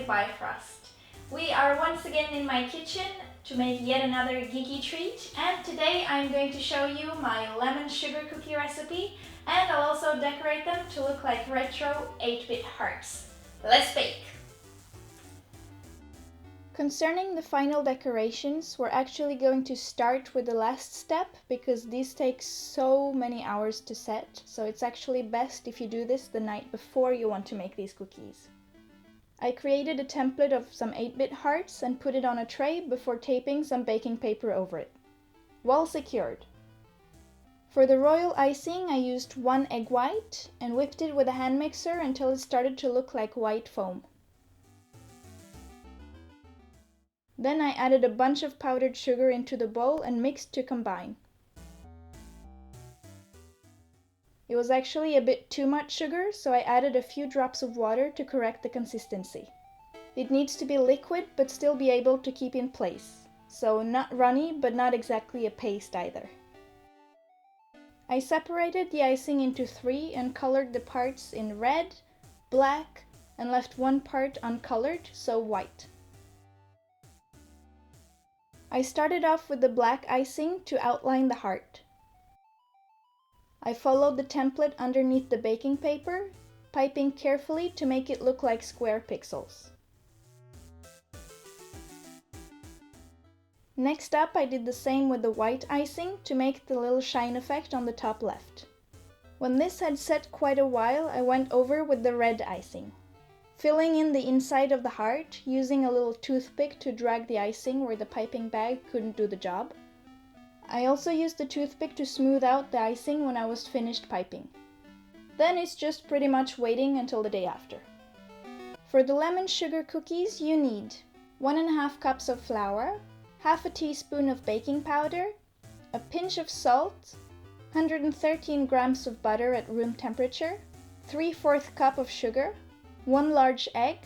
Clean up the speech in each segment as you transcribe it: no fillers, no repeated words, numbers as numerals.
Bifrost. We are once again in my kitchen to make yet another geeky treat, and today I'm going to show you my lemon sugar cookie recipe, and I'll also decorate them to look like retro 8-bit hearts. Let's bake! Concerning the final decorations, we're actually going to start with the last step because these take so many hours to set, so it's actually best if you do this the night before you want to make these cookies. I created a template of some 8-bit hearts and put it on a tray before taping some baking paper over it. Well secured. For the royal icing, I used 1 egg white and whipped it with a hand mixer until it started to look like white foam. Then I added a bunch of powdered sugar into the bowl and mixed to combine. It was actually a bit too much sugar, so I added a few drops of water to correct the consistency. It needs to be liquid but still be able to keep in place, so not runny but not exactly a paste either. I separated the icing into 3 and colored the parts in red, black, and left one part uncolored, so white. I started off with the black icing to outline the heart. I followed the template underneath the baking paper, piping carefully to make it look like square pixels. Next up, I did the same with the white icing to make the little shine effect on the top left. When this had set quite a while, I went over with the red icing, filling in the inside of the heart, using a little toothpick to drag the icing where the piping bag couldn't do the job. I also used the toothpick to smooth out the icing when I was finished piping. Then it's just pretty much waiting until the day after. For the lemon sugar cookies, you need 1.5 cups of flour, half a teaspoon of baking powder, a pinch of salt, 113 grams of butter at room temperature, 3/4 cup of sugar, 1 large egg,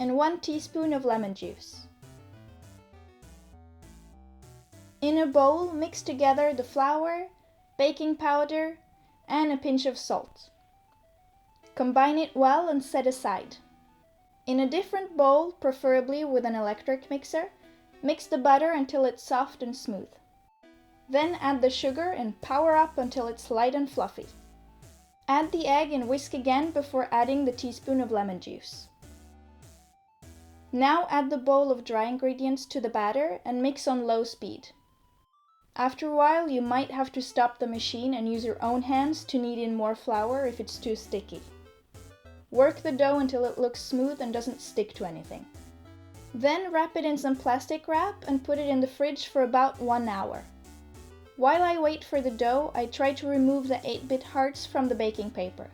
and 1 teaspoon of lemon juice. In a bowl, mix together the flour, baking powder, and a pinch of salt. Combine it well and set aside. In a different bowl, preferably with an electric mixer, mix the butter until it's soft and smooth. Then add the sugar and power up until it's light and fluffy. Add the egg and whisk again before adding the teaspoon of lemon juice. Now add the bowl of dry ingredients to the batter and mix on low speed. After a while, you might have to stop the machine and use your own hands to knead in more flour if it's too sticky. Work the dough until it looks smooth and doesn't stick to anything. Then wrap it in some plastic wrap and put it in the fridge for about 1 hour. While I wait for the dough, I try to remove the 8-bit hearts from the baking paper.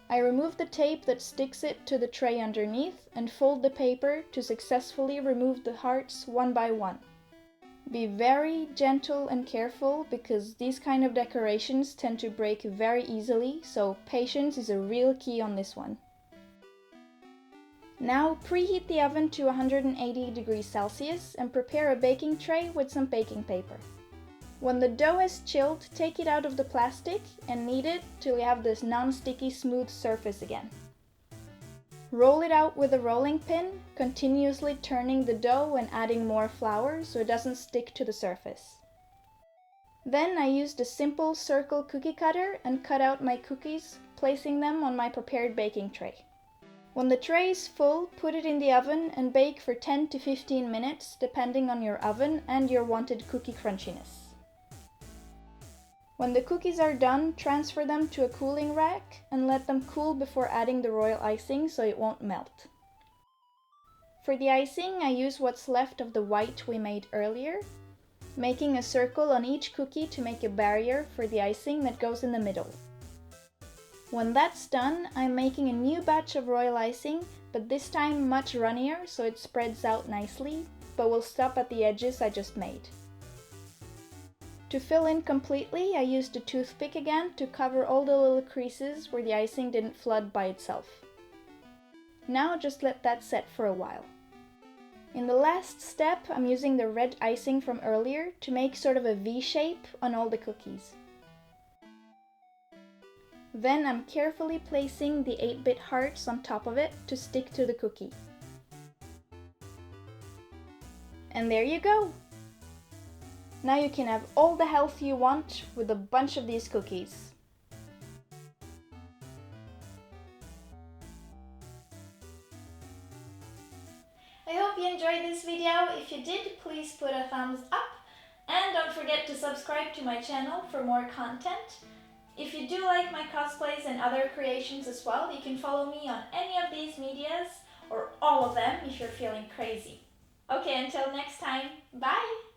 I remove the tape that sticks it to the tray underneath and fold the paper to successfully remove the hearts one by one. Be very gentle and careful because these kind of decorations tend to break very easily, so patience is a real key on this one. Now preheat the oven to 180 degrees Celsius and prepare a baking tray with some baking paper. When the dough is chilled, take it out of the plastic and knead it till you have this non-sticky smooth surface again. Roll it out with a rolling pin, continuously turning the dough and adding more flour so it doesn't stick to the surface. Then I used a simple circle cookie cutter and cut out my cookies, placing them on my prepared baking tray. When the tray is full, put it in the oven and bake for 10 to 15 minutes depending on your oven and your wanted cookie crunchiness. When the cookies are done, transfer them to a cooling rack and let them cool before adding the royal icing so it won't melt. For the icing, I use what's left of the white we made earlier, making a circle on each cookie to make a barrier for the icing that goes in the middle. When that's done, I'm making a new batch of royal icing, but this time much runnier so it spreads out nicely, but will stop at the edges I just made. To fill in completely, I used a toothpick again to cover all the little creases where the icing didn't flood by itself. Now just let that set for a while. In the last step, I'm using the red icing from earlier to make sort of a V shape on all the cookies. Then I'm carefully placing the 8-bit hearts on top of it to stick to the cookie. And there you go! Now you can have all the health you want with a bunch of these cookies. I hope you enjoyed this video. If you did, please put a thumbs up. And don't forget to subscribe to my channel for more content. If you do like my cosplays and other creations as well, you can follow me on any of these medias, or all of them if you're feeling crazy. Okay, until next time, bye!